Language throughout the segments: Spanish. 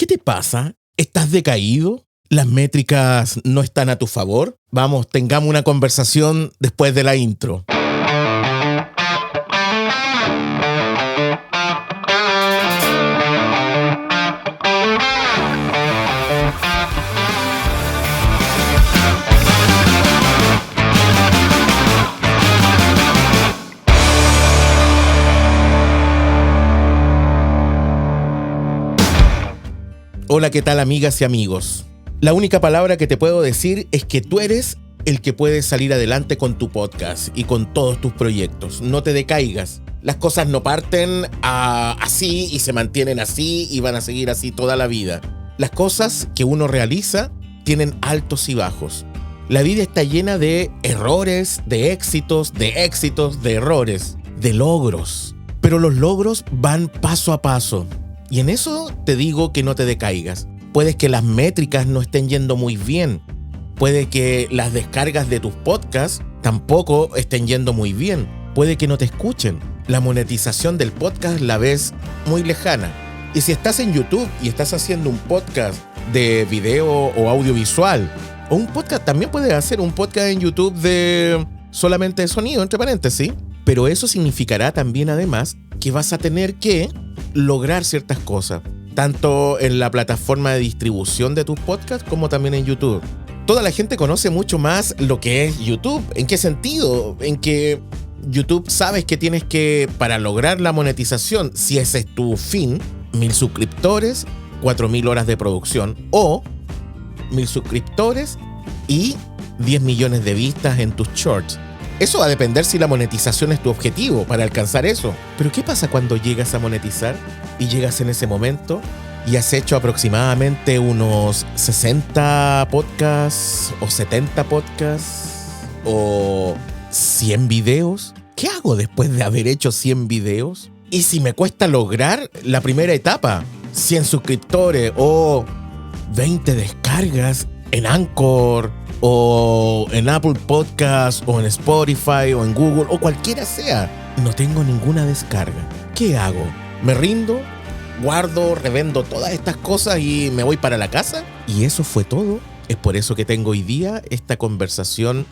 ¿Qué te pasa? ¿Estás decaído? ¿Las métricas no están a tu favor? Vamos, tengamos una conversación después de la intro. Hola, ¿qué tal, amigas y amigos? La única palabra que te puedo decir es que tú eres el que puede salir adelante con tu podcast y con todos tus proyectos. No te decaigas. Las cosas no parten así y se mantienen así y van a seguir así toda la vida. Las cosas que uno realiza tienen altos y bajos. La vida está llena de errores, de éxitos, de errores, de logros. Pero los logros van paso a paso. Y en eso te digo que no te decaigas. Puede que las métricas no estén yendo muy bien. Puede que las descargas de tus podcasts tampoco estén yendo muy bien. Puede que no te escuchen. La monetización del podcast la ves muy lejana. Y si estás en YouTube y estás haciendo un podcast de video o audiovisual, o un podcast, también puedes hacer un podcast en YouTube de solamente de sonido, entre paréntesis. Pero eso significará también, además, que vas a tener que lograr ciertas cosas, tanto en la plataforma de distribución de tus podcasts como también en YouTube. Toda la gente conoce mucho más lo que es YouTube. ¿En qué sentido? En que YouTube sabes que tienes que, para lograr la monetización, si ese es tu fin, 1,000 suscriptores, 4,000 horas de producción, o 1,000 suscriptores y 10 millones de vistas en tus shorts. Eso va a depender si la monetización es tu objetivo para alcanzar eso. Pero ¿qué pasa cuando llegas a monetizar y llegas en ese momento y has hecho aproximadamente unos 60 podcasts o 70 podcasts o 100 videos? ¿Qué hago después de haber hecho 100 videos? ¿Y si me cuesta lograr la primera etapa? 100 suscriptores o 20 descargas en Anchor o en Apple Podcast o en Spotify o en Google o cualquiera sea. No tengo ninguna descarga. ¿Qué hago? ¿Me rindo? ¿Guardo? ¿Revendo todas estas cosas y me voy para la casa? Y eso fue todo. Es por eso que tengo hoy día esta conversación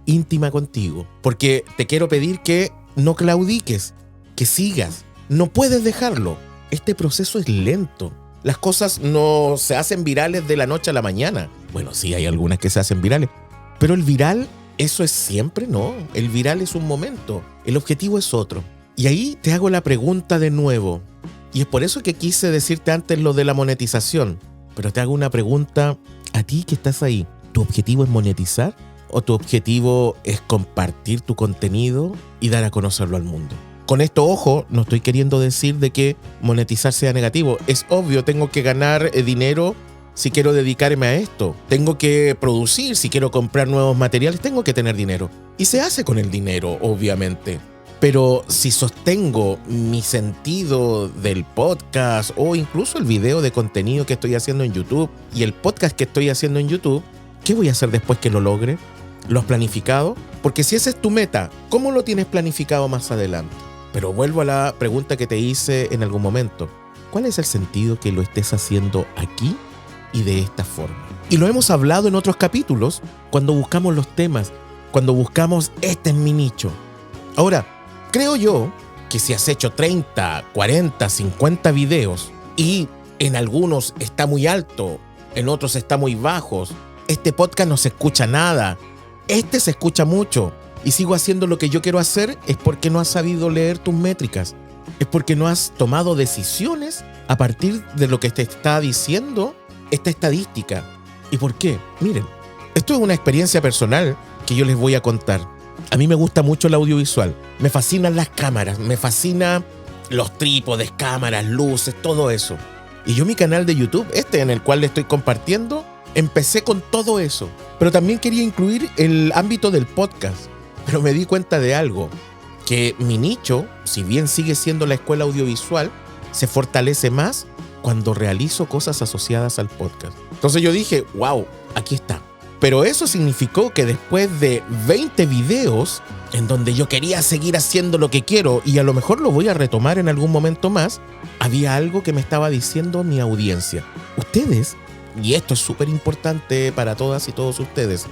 íntima contigo. Porque te quiero pedir que no claudiques, que sigas. No puedes dejarlo. Este proceso es lento. Las cosas no se hacen virales de la noche a la mañana. Bueno, sí, hay algunas que se hacen virales. Pero el viral, eso es siempre, no. El viral es un momento. El objetivo es otro. Y ahí te hago la pregunta de nuevo. Y es por eso que quise decirte antes lo de la monetización. Pero te hago una pregunta a ti que estás ahí. ¿Tu objetivo es monetizar? ¿O tu objetivo es compartir tu contenido y dar a conocerlo al mundo? Con esto, ojo, no estoy queriendo decir de que monetizar sea negativo. Es obvio, tengo que ganar dinero si quiero dedicarme a esto. Tengo que producir, si quiero comprar nuevos materiales, tengo que tener dinero. Y se hace con el dinero, obviamente. Pero si sostengo mi sentido del podcast o incluso el video de contenido que estoy haciendo en YouTube y el podcast que estoy haciendo en YouTube, ¿qué voy a hacer después que lo logre? ¿Lo has planificado? Porque si esa es tu meta, ¿cómo lo tienes planificado más adelante? Pero vuelvo a la pregunta que te hice en algún momento. ¿Cuál es el sentido que lo estés haciendo aquí y de esta forma? Y lo hemos hablado en otros capítulos cuando buscamos los temas, cuando buscamos este es mi nicho. Ahora, creo yo que si has hecho 30, 40, 50 videos y en algunos está muy alto, en otros está muy bajos, este podcast no se escucha nada, este se escucha mucho, y sigo haciendo lo que yo quiero hacer, es porque no has sabido leer tus métricas. Es porque no has tomado decisiones a partir de lo que te está diciendo esta estadística. ¿Y por qué? Miren, esto es una experiencia personal que yo les voy a contar. A mí me gusta mucho el audiovisual. Me fascinan las cámaras, me fascinan los trípodes, cámaras, luces, todo eso. Y yo mi canal de YouTube, en el cual le estoy compartiendo, empecé con todo eso. Pero también quería incluir el ámbito del podcast. Pero me di cuenta de algo, que mi nicho, si bien sigue siendo la escuela audiovisual, se fortalece más cuando realizo cosas asociadas al podcast. Entonces yo dije, wow, aquí está. Pero eso significó que después de 20 videos, en donde yo quería seguir haciendo lo que quiero, y a lo mejor lo voy a retomar en algún momento más, había algo que me estaba diciendo mi audiencia. ustedes, y esto es súper importante para todas y todos ustedes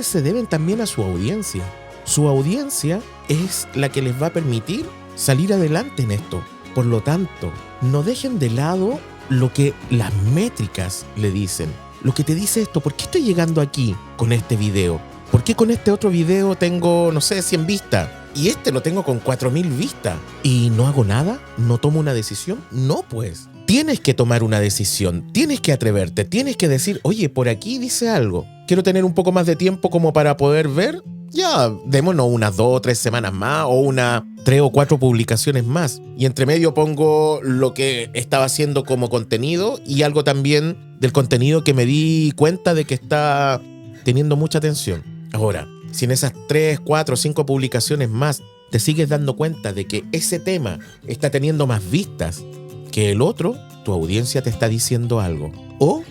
se deben también a su audiencia. Su audiencia es la que les va a permitir salir adelante en esto. Por lo tanto, no dejen de lado lo que las métricas le dicen. Lo que te dice esto, ¿por qué estoy llegando aquí con este video? ¿Por qué con este otro video tengo, 100 vistas? Y lo tengo con 4000 vistas. ¿Y no hago nada? ¿No tomo una decisión? No, pues. Tienes que tomar una decisión, tienes que atreverte, tienes que decir, oye, por aquí dice algo. Quiero tener un poco más de tiempo como para poder ver. Ya, démonos unas 2 o 3 semanas más o 3 o 4 publicaciones más. Y entre medio pongo lo que estaba haciendo como contenido y algo también del contenido que me di cuenta de que está teniendo mucha atención. Ahora, si en esas 3, 4, 5 publicaciones más te sigues dando cuenta de que ese tema está teniendo más vistas que el otro, tu audiencia te está diciendo algo. O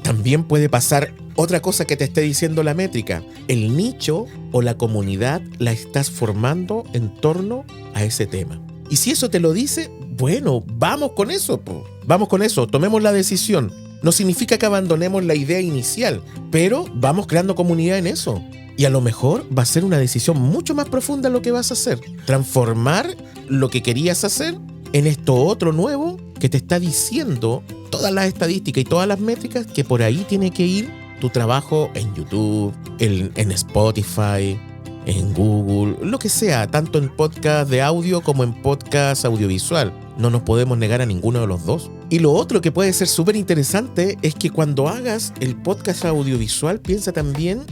también puede pasar otra cosa que te esté diciendo la métrica. El nicho o la comunidad la estás formando en torno a ese tema. Y si eso te lo dice, bueno, vamos con eso. Vamos con eso, tomemos la decisión. No significa que abandonemos la idea inicial, pero vamos creando comunidad en eso. Y a lo mejor va a ser una decisión mucho más profunda lo que vas a hacer. Transformar lo que querías hacer en esto otro nuevo que te está diciendo todas las estadísticas y todas las métricas que por ahí tiene que ir tu trabajo en YouTube, en Spotify, en Google, lo que sea, tanto en podcast de audio como en podcast audiovisual. No nos podemos negar a ninguno de los dos. Y lo otro que puede ser súper interesante es que cuando hagas el podcast audiovisual, piensa también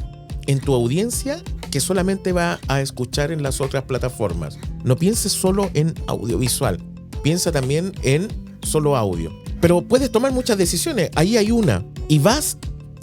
en tu audiencia que solamente va a escuchar en las otras plataformas. No pienses solo en audiovisual. Piensa también en solo audio. Pero puedes tomar muchas decisiones. Ahí hay una. Y vas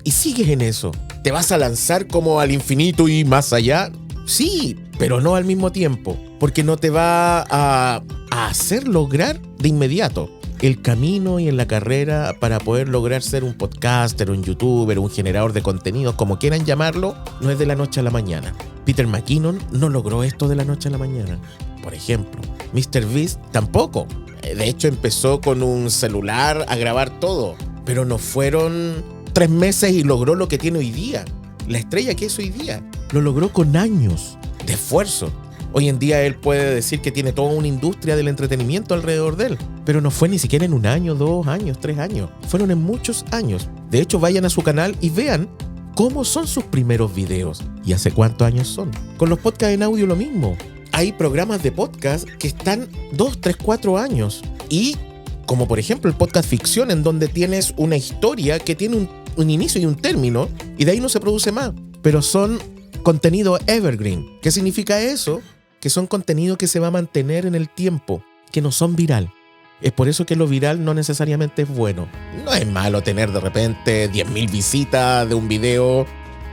y sigues en eso. ¿Te vas a lanzar como al infinito y más allá? Sí, pero no al mismo tiempo. Porque no te va a hacer lograr de inmediato. El camino y en la carrera para poder lograr ser un podcaster, un youtuber, un generador de contenidos, como quieran llamarlo, no es de la noche a la mañana. Peter McKinnon no logró esto de la noche a la mañana. Por ejemplo, MrBeast tampoco. De hecho, empezó con un celular a grabar todo, pero no fueron 3 meses y logró lo que tiene hoy día. La estrella que es hoy día. Lo logró con años de esfuerzo. Hoy en día él puede decir que tiene toda una industria del entretenimiento alrededor de él, pero no fue ni siquiera en 1 año, 2 años, 3 años. Fueron en muchos años. De hecho, vayan a su canal y vean cómo son sus primeros videos y hace cuántos años son. Con los podcasts en audio lo mismo. Hay programas de podcast que están 2, 3, 4 años. Y como por ejemplo el podcast ficción, en donde tienes una historia que tiene un inicio y un término, y de ahí no se produce más. Pero son contenido evergreen. ¿Qué significa eso? Que son contenido que se va a mantener en el tiempo, que no son viral. Es por eso que lo viral no necesariamente es bueno. No es malo tener de repente 10.000 visitas de un video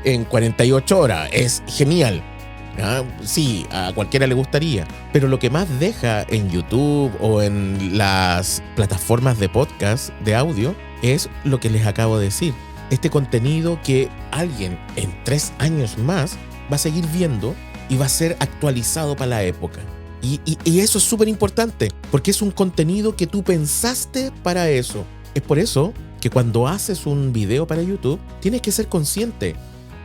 en 48 horas. Es genial. Sí, a cualquiera le gustaría. Pero lo que más deja en YouTube o en las plataformas de podcast de audio es lo que les acabo de decir. Este contenido que alguien en 3 años más va a seguir viendo y va a ser actualizado para la época. Y eso es súper importante, porque es un contenido que tú pensaste para eso. Es por eso que cuando haces un video para YouTube, tienes que ser consciente.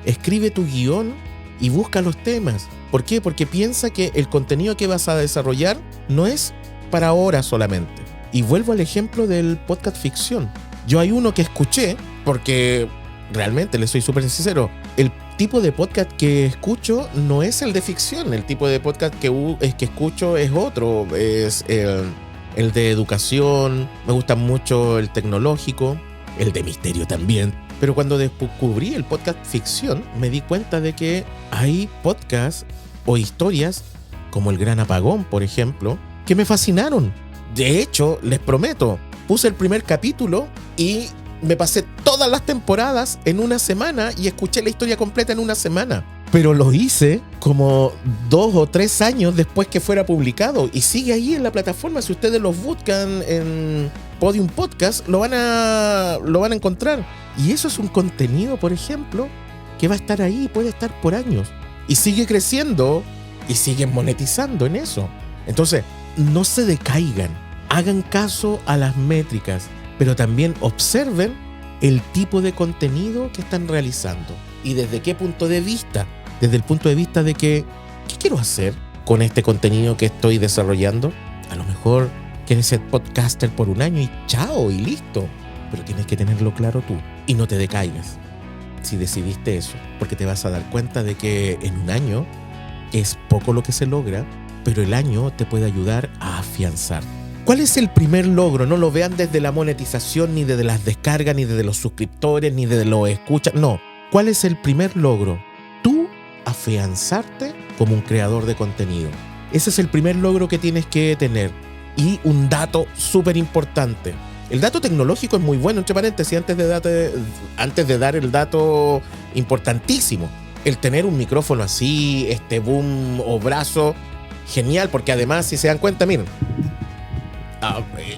Escribe tu guión y busca los temas. ¿Por qué? Porque piensa que el contenido que vas a desarrollar no es para ahora solamente. Y vuelvo al ejemplo del podcast ficción. Yo hay uno que escuché, porque realmente les soy súper sincero, el tipo de podcast que escucho no es el de ficción. El tipo de podcast que escucho es otro. Es el de educación. Me gusta mucho el tecnológico, el de misterio también. Pero cuando descubrí el podcast ficción, me di cuenta de que hay podcasts o historias, como El Gran Apagón, por ejemplo, que me fascinaron. De hecho, les prometo, puse el primer capítulo y me pasé todas las temporadas en 1 semana y escuché la historia completa en 1 semana. Pero lo hice como 2 o 3 años después que fuera publicado y sigue ahí en la plataforma. Si ustedes los buscan en Podium Podcast, lo van a encontrar. Y eso es un contenido, por ejemplo, que va a estar ahí, puede estar por años. Y sigue creciendo y siguen monetizando en eso. Entonces, no se decaigan. Hagan caso a las métricas, pero también observen el tipo de contenido que están realizando. ¿Y desde qué punto de vista? Desde el punto de vista de que, ¿qué quiero hacer con este contenido que estoy desarrollando? A lo mejor quieres ser podcaster por un año y chao, y listo. Pero tienes que tenerlo claro tú y no te decaigas si decidiste eso, porque te vas a dar cuenta de que en un año es poco lo que se logra, pero el año te puede ayudar a afianzar. ¿Cuál es el primer logro? No lo vean desde la monetización, ni desde las descargas, ni desde los suscriptores, ni desde los escuchas. No. ¿Cuál es el primer logro? Tú afianzarte como un creador de contenido. Ese es el primer logro que tienes que tener. Y un dato súper importante. El dato tecnológico es muy bueno, entre paréntesis, antes de dar el dato importantísimo. El tener un micrófono así, este boom o brazo, genial, porque además, si se dan cuenta, miren,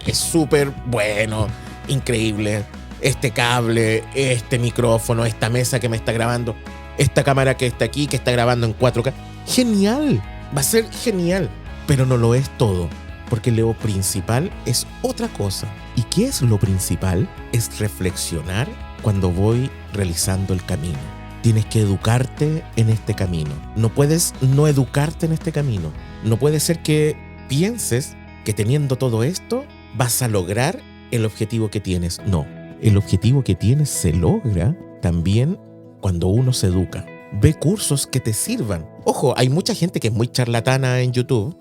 es súper bueno, increíble. Este cable, este micrófono, esta mesa que me está grabando, esta cámara que está aquí, que está grabando en 4K. Genial, va a ser genial, pero no lo es todo. Porque lo principal es otra cosa. ¿Y qué es lo principal? Es reflexionar cuando voy realizando el camino. Tienes que educarte en este camino. No puedes no educarte en este camino. No puede ser que pienses que teniendo todo esto vas a lograr el objetivo que tienes. No, el objetivo que tienes se logra también cuando uno se educa. Ve cursos que te sirvan. Ojo, hay mucha gente que es muy charlatana en YouTube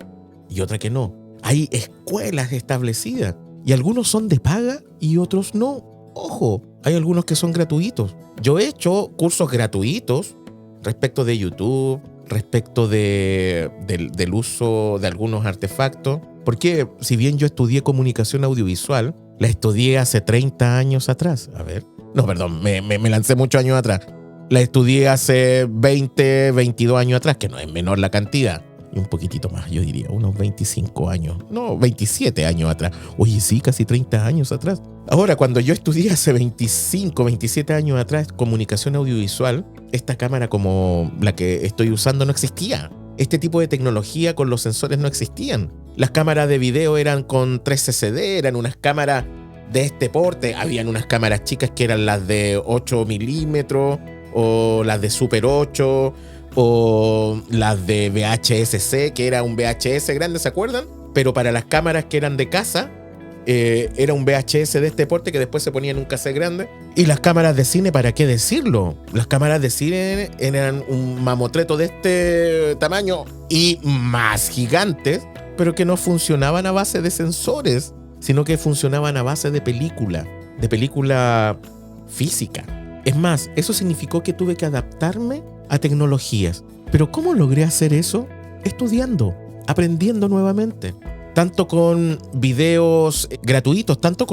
y otra que no. Hay escuelas establecidas y algunos son de paga y otros no. Ojo, hay algunos que son gratuitos. Yo he hecho cursos gratuitos respecto de YouTube, respecto del uso de algunos artefactos. Porque si bien yo estudié comunicación audiovisual, la estudié hace 30 años atrás. Me lancé muchos años atrás. La estudié hace 20, 22 años atrás, que no es menor la cantidad. Y un poquitito más, yo diría, unos 25 años. No, 27 años atrás. Oye, sí, casi 30 años atrás. Ahora, cuando yo estudié hace 25, 27 años atrás comunicación audiovisual, esta cámara como la que estoy usando no existía. Este tipo de tecnología con los sensores no existían. Las cámaras de video eran con 3 CCD, eran unas cámaras de este porte. Habían unas cámaras chicas que eran las de 8 milímetros o las de Super 8 o las de VHS-C, que era un VHS grande, ¿se acuerdan? Pero para las cámaras que eran de casa, era un VHS de este porte que después se ponía en un cassette grande. Y las cámaras de cine, ¿para qué decirlo? Las cámaras de cine eran un mamotreto de este tamaño y más gigantes, pero que no funcionaban a base de sensores, sino que funcionaban a base de película física. Es más, eso significó que tuve que adaptarme a tecnologías. ¿Pero cómo logré hacer eso? Estudiando, aprendiendo nuevamente. Tanto con videos gratuitos, tanto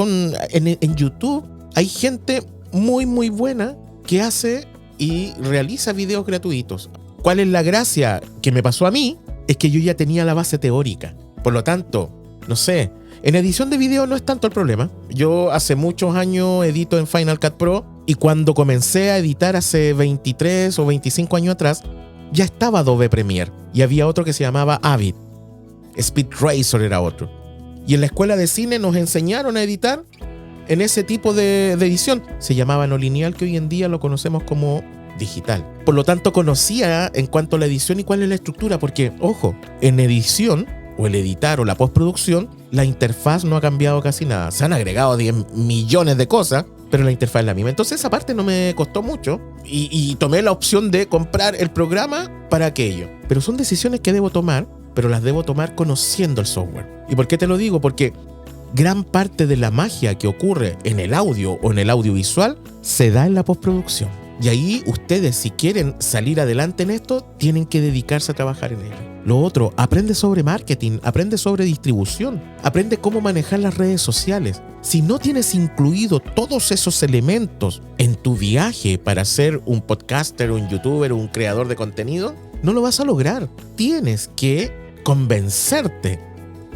en YouTube. Hay gente muy, muy buena que hace y realiza videos gratuitos. ¿Cuál es la gracia que me pasó a mí? Es que yo ya tenía la base teórica. Por lo tanto, no sé, en edición de video no es tanto el problema. Yo hace muchos años edito en Final Cut Pro y cuando comencé a editar hace 23 o 25 años atrás, ya estaba Adobe Premiere y había otro que se llamaba Avid. Speed Racer era otro. Y en la escuela de cine nos enseñaron a editar en ese tipo de edición. Se llamaba no lineal, que hoy en día lo conocemos como digital. Por lo tanto, conocía en cuanto a la edición y cuál es la estructura, porque, ojo, en edición o el editar o la postproducción, la interfaz no ha cambiado casi nada. Se han agregado 10 millones de cosas, pero la interfaz es la misma. Entonces esa parte no me costó mucho y tomé la opción de comprar el programa para aquello. Pero son decisiones que debo tomar, pero las debo tomar conociendo el software. ¿Y por qué te lo digo? Porque gran parte de la magia que ocurre en el audio o en el audiovisual se da en la postproducción. Y ahí ustedes, si quieren salir adelante en esto, tienen que dedicarse a trabajar en ello. Lo otro, aprende sobre marketing, aprende sobre distribución, aprende cómo manejar las redes sociales. Si no tienes incluido todos esos elementos en tu viaje para ser un podcaster, un youtuber, un creador de contenido, no lo vas a lograr. Tienes que convencerte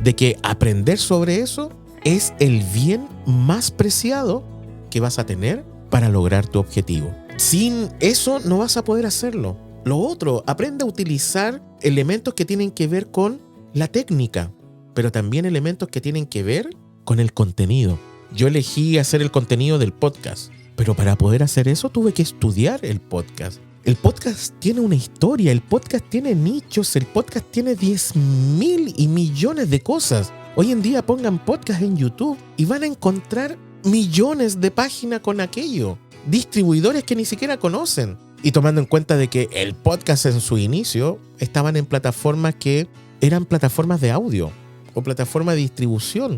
de que aprender sobre eso es el bien más preciado que vas a tener para lograr tu objetivo. Sin eso no vas a poder hacerlo. Lo otro, aprende a utilizar elementos que tienen que ver con la técnica, pero también elementos que tienen que ver con el contenido. Yo elegí hacer el contenido del podcast Pero para poder hacer eso tuve que estudiar el podcast. El podcast tiene una historia, el podcast tiene nichos, el podcast tiene 10.000 y millones de cosas. Hoy en día pongan podcast en YouTube y van a encontrar millones de páginas con aquello. Distribuidores que ni siquiera conocen. Y tomando en cuenta de que el podcast en su inicio estaban en plataformas que eran plataformas de audio o plataformas de distribución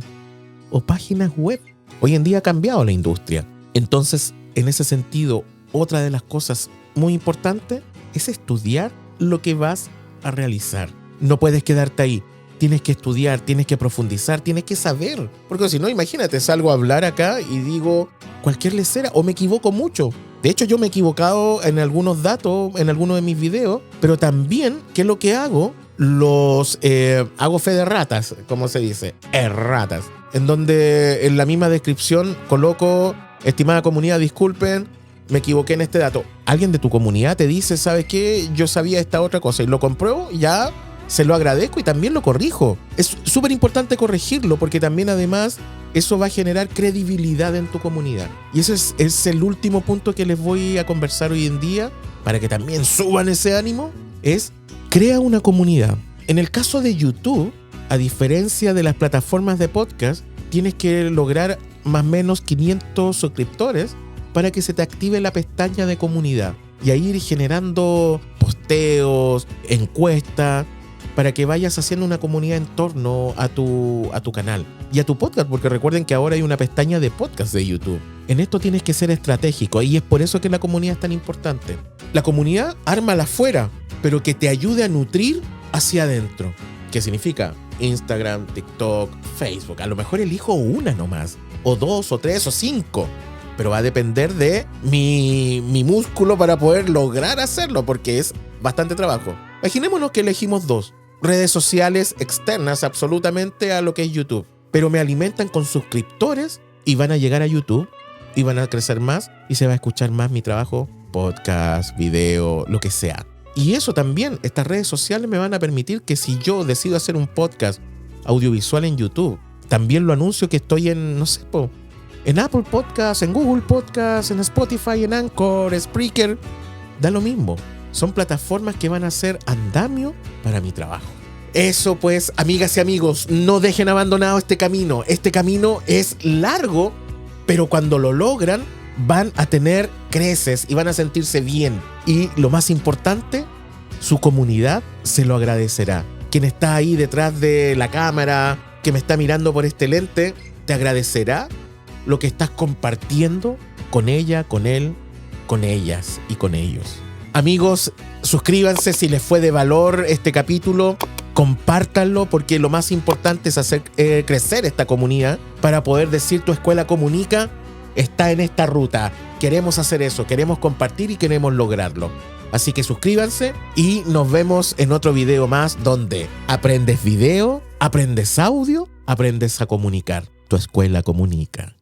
o páginas web. Hoy en día ha cambiado la industria. Entonces, en ese sentido, otra de las cosas muy importantes es estudiar lo que vas a realizar. No puedes quedarte ahí. Tienes que estudiar, tienes que profundizar, tienes que saber. Porque si no, imagínate, salgo a hablar acá y digo cualquier lesera o me equivoco mucho. De hecho, yo me he equivocado en algunos datos, en algunos de mis videos, pero también, ¿qué es lo que hago? Hago fe de ratas, como se dice, erratas. En donde en la misma descripción coloco, estimada comunidad, disculpen, me equivoqué en este dato. Alguien de tu comunidad te dice, ¿sabes qué? Yo sabía esta otra cosa y lo compruebo, ya se lo agradezco y también lo corrijo. Es súper importante corregirlo porque también además eso va a generar credibilidad en tu comunidad. Y ese es el último punto que les voy a conversar hoy en día para que también suban ese ánimo, es crea una comunidad. En el caso de YouTube, a diferencia de las plataformas de podcast, tienes que lograr más o menos 500 suscriptores para que se te active la pestaña de comunidad y ahí ir generando posteos, encuestas, para que vayas haciendo una comunidad en torno a tu canal y a tu podcast, porque recuerden que ahora hay una pestaña de podcast de YouTube. En esto tienes que ser estratégico y es por eso que la comunidad es tan importante. La comunidad, ármala afuera, pero que te ayude a nutrir hacia adentro. ¿Qué significa? Instagram, TikTok, Facebook. A lo mejor elijo una nomás, o 2, o 3, o 5. Pero va a depender de mi músculo para poder lograr hacerlo, porque es bastante trabajo. Imaginémonos que elegimos 2 redes sociales externas absolutamente a lo que es YouTube, pero me alimentan con suscriptores y van a llegar a YouTube y van a crecer más y se va a escuchar más mi trabajo, podcast, video, lo que sea. Y eso también, estas redes sociales me van a permitir que si yo decido hacer un podcast audiovisual en YouTube, también lo anuncio que estoy en, no sé, en Apple Podcasts, en Google Podcasts, en Spotify, en Anchor, Spreaker, da lo mismo. Son plataformas que van a ser andamio para mi trabajo. Eso pues, amigas y amigos, no dejen abandonado este camino. Este camino es largo, pero cuando lo logran, van a tener creces y van a sentirse bien. Y lo más importante, su comunidad se lo agradecerá. Quien está ahí detrás de la cámara, que me está mirando por este lente, te agradecerá lo que estás compartiendo con ella, con él, con ellas y con ellos. Amigos, suscríbanse si les fue de valor este capítulo, compártanlo porque lo más importante es hacer crecer esta comunidad para poder decir Tu Escuela Comunica está en esta ruta. Queremos hacer eso, queremos compartir y queremos lograrlo. Así que suscríbanse y nos vemos en otro video más donde aprendes video, aprendes audio, aprendes a comunicar. Tu Escuela Comunica.